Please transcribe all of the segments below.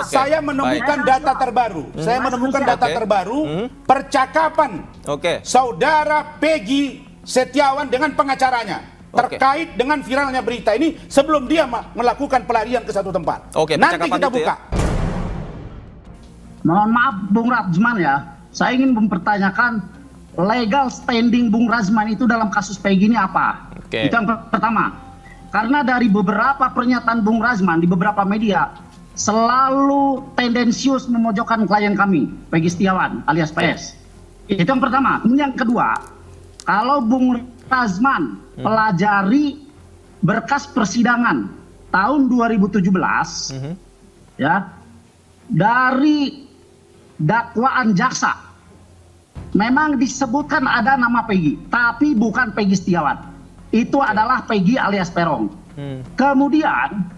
Saya menemukan data terbaru. Saya menemukan data terbaru percakapan saudara Peggy Setiawan dengan pengacaranya terkait dengan viralnya berita ini sebelum dia melakukan pelarian ke satu tempat. Nanti kita buka. Mohon maaf Bung Razman ya, saya ingin mempertanyakan legal standing Bung Razman itu dalam kasus Peggy ini apa? Itu yang pertama. Karena dari beberapa pernyataan Bung Razman di beberapa media selalu tendensius memojokkan klien kami, Peggy Setiawan alias PS. Itu yang pertama. Yang kedua, kalau Bung Razman pelajari berkas persidangan tahun 2017 ya, dari dakwaan jaksa memang disebutkan ada nama Peggy, tapi bukan Peggy Setiawan. Itu adalah Peggy alias Peron. Kemudian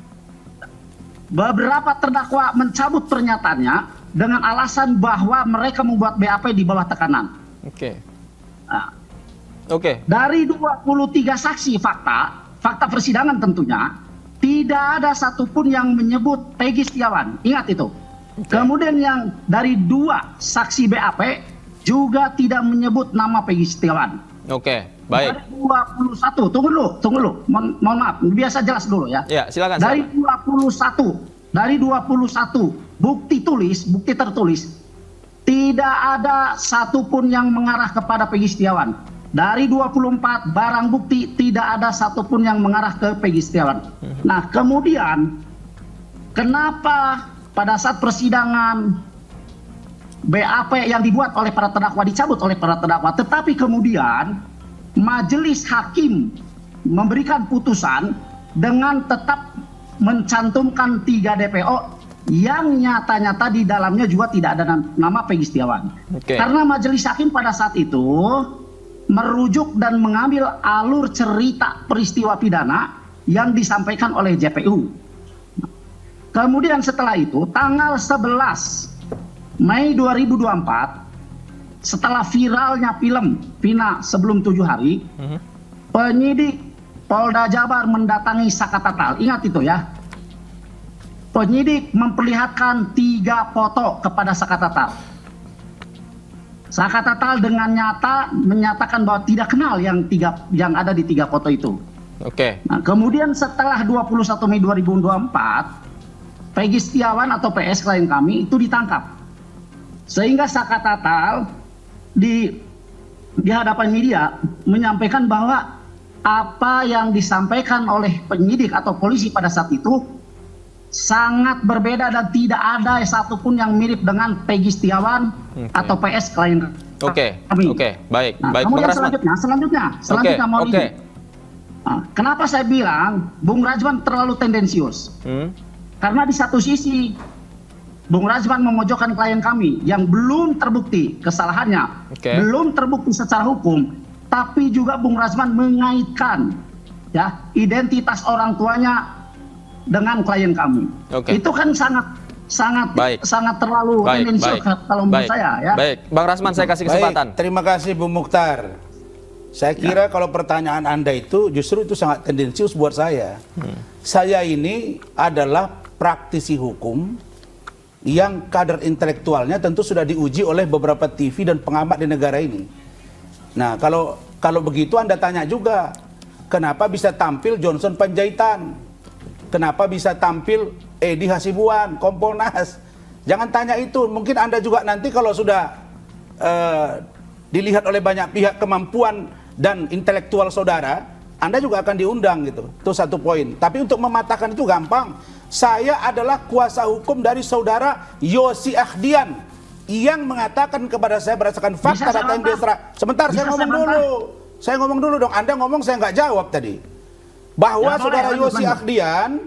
beberapa terdakwa mencabut pernyataannya dengan alasan bahwa mereka membuat BAP di bawah tekanan. Dari 23 saksi fakta persidangan tentunya, tidak ada satupun yang menyebut Peggy Setiawan. Ingat itu. Kemudian yang dari 2 saksi BAP juga tidak menyebut nama Peggy Setiawan. Baik. Dari 21, tunggu dulu. Mohon maaf, biasa jelas dulu ya. Ya, silakan. Dari 21 bukti tertulis tidak ada satupun yang mengarah kepada Peggy Setiawan. Dari 24 barang bukti tidak ada satupun yang mengarah ke Peggy Setiawan. Nah, kemudian kenapa pada saat persidangan BAP yang dibuat oleh para terdakwa dicabut oleh para terdakwa, tetapi kemudian majelis hakim memberikan putusan dengan tetap mencantumkan 3 DPO yang nyata-nyata di dalamnya juga tidak ada nama Peggy Setiawan. Karena majelis hakim pada saat itu merujuk dan mengambil alur cerita peristiwa pidana yang disampaikan oleh JPU. Kemudian setelah itu tanggal 11 Mei 2024, setelah viralnya film Vina sebelum 7 hari, penyidik Polda Jabar mendatangi Saka Tatal. Ingat itu ya. Penyidik memperlihatkan 3 foto kepada Saka Tatal. Saka Tatal dengan nyata menyatakan bahwa tidak kenal yang ada di 3 foto itu. Nah, kemudian setelah 21 Mei 2024, Peggy Setiawan atau PS klien kami itu ditangkap. Sehingga Saka Tatal di hadapan media menyampaikan bahwa apa yang disampaikan oleh penyidik atau polisi pada saat itu sangat berbeda dan tidak ada satupun yang mirip dengan Peggy Setiawan atau PS klien kami. Baik. Nah, kemudian selanjutnya mohon izin. Nah, kenapa saya bilang Bung Razman terlalu tendensius? Karena di satu sisi Bung Razman memojokkan klien kami yang belum terbukti kesalahannya, belum terbukti secara hukum, tapi juga Bung Razman mengaitkan ya identitas orang tuanya dengan klien kami. Itu kan sangat terlalu tendensius kalau menurut saya ya. Baik, Bang Razman saya kasih kesempatan. Terima kasih Bung Mukhtar. Saya kira kalau pertanyaan Anda itu justru itu sangat tendensius buat saya. Saya ini adalah praktisi hukum yang kader intelektualnya tentu sudah diuji oleh beberapa TV dan pengamat di negara ini. Nah, kalau begitu Anda tanya juga, kenapa bisa tampil Johnson Panjaitan? Kenapa bisa tampil Edi Hasibuan, Kompolnas? Jangan tanya itu. Mungkin Anda juga nanti kalau sudah dilihat oleh banyak pihak kemampuan dan intelektual saudara, Anda juga akan diundang gitu. Itu satu poin. Tapi untuk mematahkan itu gampang. Saya adalah kuasa hukum dari saudara Yosi Ahdian yang mengatakan kepada saya berdasarkan fakta data yang dia serah. Sebentar, saya ngomong dulu. Saya ngomong dulu dong. Anda ngomong saya nggak jawab tadi. Bahwa saudara Yosi Ahdian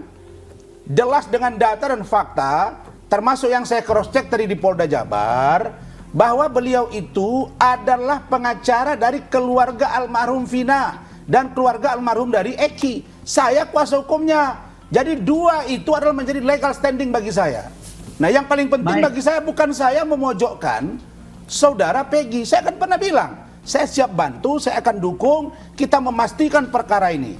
jelas dengan data dan fakta, termasuk yang saya cross check tadi di Polda Jabar, bahwa beliau itu adalah pengacara dari keluarga almarhum Vina dan keluarga almarhum dari Eki. Saya kuasa hukumnya. Jadi 2 itu adalah menjadi legal standing bagi saya. Nah, yang paling penting bagi saya bukan saya memojokkan saudara Peggy. Saya kan pernah bilang, saya siap bantu, saya akan dukung kita memastikan perkara ini.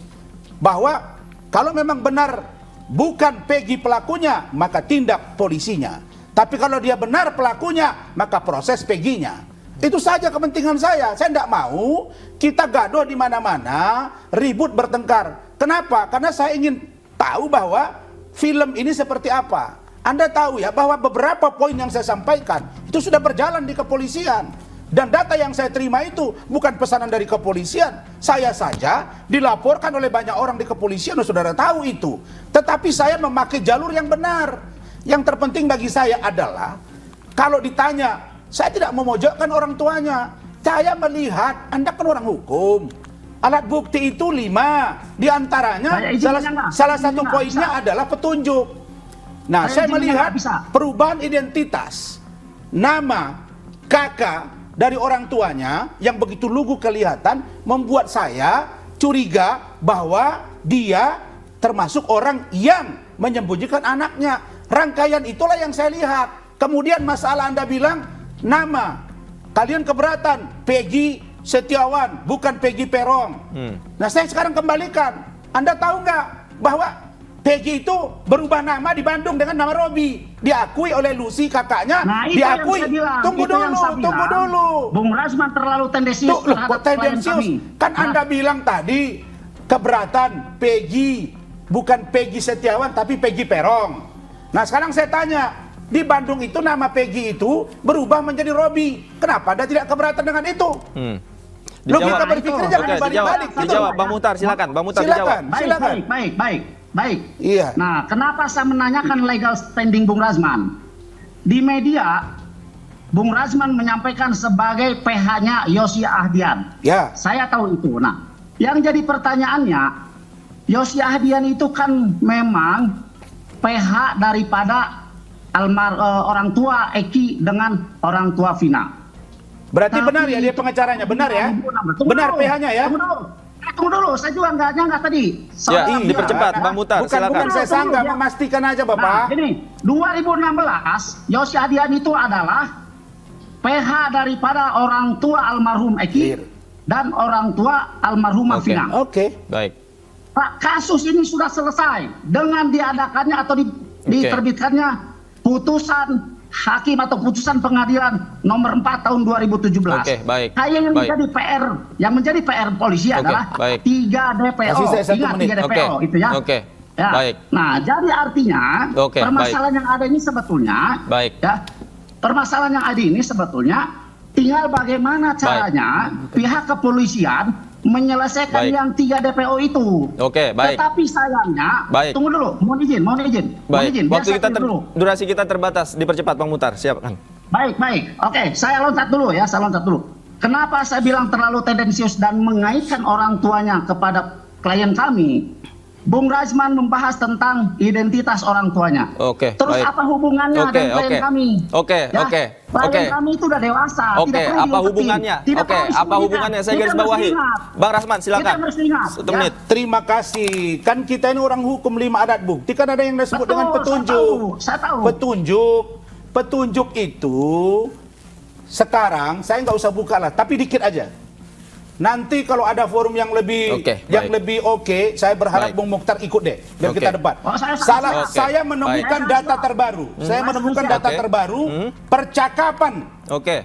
Bahwa kalau memang benar bukan Peggy pelakunya, maka tindak polisinya. Tapi kalau dia benar pelakunya, maka proses Peggy-nya. Itu saja kepentingan saya. Saya tidak mau kita gaduh di mana-mana, ribut bertengkar. Kenapa? Karena saya ingin tahu bahwa film ini seperti apa. Anda tahu ya bahwa beberapa poin yang saya sampaikan itu sudah berjalan di kepolisian. Dan data yang saya terima itu bukan pesanan dari kepolisian. Saya saja dilaporkan oleh banyak orang di kepolisian, saudara tahu itu. Tetapi saya memakai jalur yang benar. Yang terpenting bagi saya adalah, kalau ditanya, saya tidak memojokkan orang tuanya. Saya melihat, Anda kan orang hukum. Alat bukti itu 5. Di antaranya, salah satu poinnya adalah petunjuk. Nah, saya melihat perubahan identitas. Nama kakak dari orang tuanya yang begitu lugu kelihatan membuat saya curiga bahwa dia termasuk orang yang menyembunyikan anaknya. Rangkaian itulah yang saya lihat. Kemudian masalah Anda bilang nama, kalian keberatan Peggy Setiawan, bukan Peggy Peron. Nah, saya sekarang kembalikan. Anda tahu nggak bahwa Peggy itu berubah nama di Bandung dengan nama Robi. Diakui oleh Lucy kakaknya. Nah, itu diakui. Yang saya bilang. Tunggu dulu. Bung Rasman terlalu tendensius terhadap klien kami. Kan Anda bilang tadi keberatan Peggy, bukan Peggy Setiawan tapi Peggy Peron. Nah, sekarang saya tanya, di Bandung itu nama Peggy itu berubah menjadi Robi. Kenapa Anda tidak keberatan dengan itu? Logika berpikir jangan dibalik-balik. Dijawab, Bang Muhtar, silakan. Bang Muhtar dijawab. Baik. Iya. Nah, kenapa saya menanyakan legal standing Bung Rasman? Di media, Bung Rasman menyampaikan sebagai PH-nya Yosi Ahdian. Ya. Saya tahu itu. Nah, yang jadi pertanyaannya, Yosi Ahdian itu kan memang PH daripada orang tua Eki dengan orang tua Vina. Berarti benar ya dia pengacaranya, benar ya? Benar PH-nya ya? Tunggu dulu, saya juga nggak nyangka tadi. Ya, dipercepat, Bang Muhtar, silakan. Bukan saya sanggah, memastikan aja Bapak. Nah, ini 2016 Yosi Ahdian itu adalah PH daripada orang tua almarhum Eki dan orang tua almarhumah Vina. Oke. Baik. Kasus ini sudah selesai dengan diadakannya atau diterbitkannya putusan hakim atau putusan pengadilan nomor 4 tahun 2017. Oke, baik. Yang menjadi PR polisi adalah 3 DPO. Ingat 3 DPO itu ya. Oke. Ya. Baik. Nah, jadi artinya permasalahan yang ada ini sebetulnya permasalahan yang ada ini sebetulnya tinggal bagaimana caranya pihak kepolisian menyelesaikan yang 3 DPO itu. Oke, baik. Tetapi sayangnya, tunggu dulu, mohon izin. Baik, waktu kita durasi kita terbatas, dipercepat Bang Muhtar, siapkan. Baik. Oke, saya loncat dulu. Kenapa saya bilang terlalu tendensius dan mengaitkan orang tuanya kepada klien kami? Bung Rasman membahas tentang identitas orang tuanya. Terus apa hubungannya dengan klien kami? Klien kami itu udah dewasa. Apa hubungannya? Apa hubungannya? Saya garis bawahi. Bang Rasman, silakan. 1 menit. Terima kasih. Kan kita ini orang hukum 5 adat bukti. Kan ada yang disebut dengan petunjuk. Saya tahu. Petunjuk itu sekarang saya nggak usah buka lah, tapi dikit aja. Nanti kalau ada forum yang lebih oke, saya berharap Bung Mukhtar ikut deh, biar kita debat. Saya menemukan data terbaru. Saya menemukan data terbaru percakapan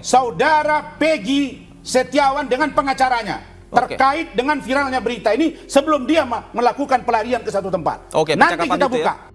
saudara Peggy Setiawan dengan pengacaranya terkait dengan viralnya berita ini sebelum dia melakukan pelarian ke satu tempat. Nanti kita buka.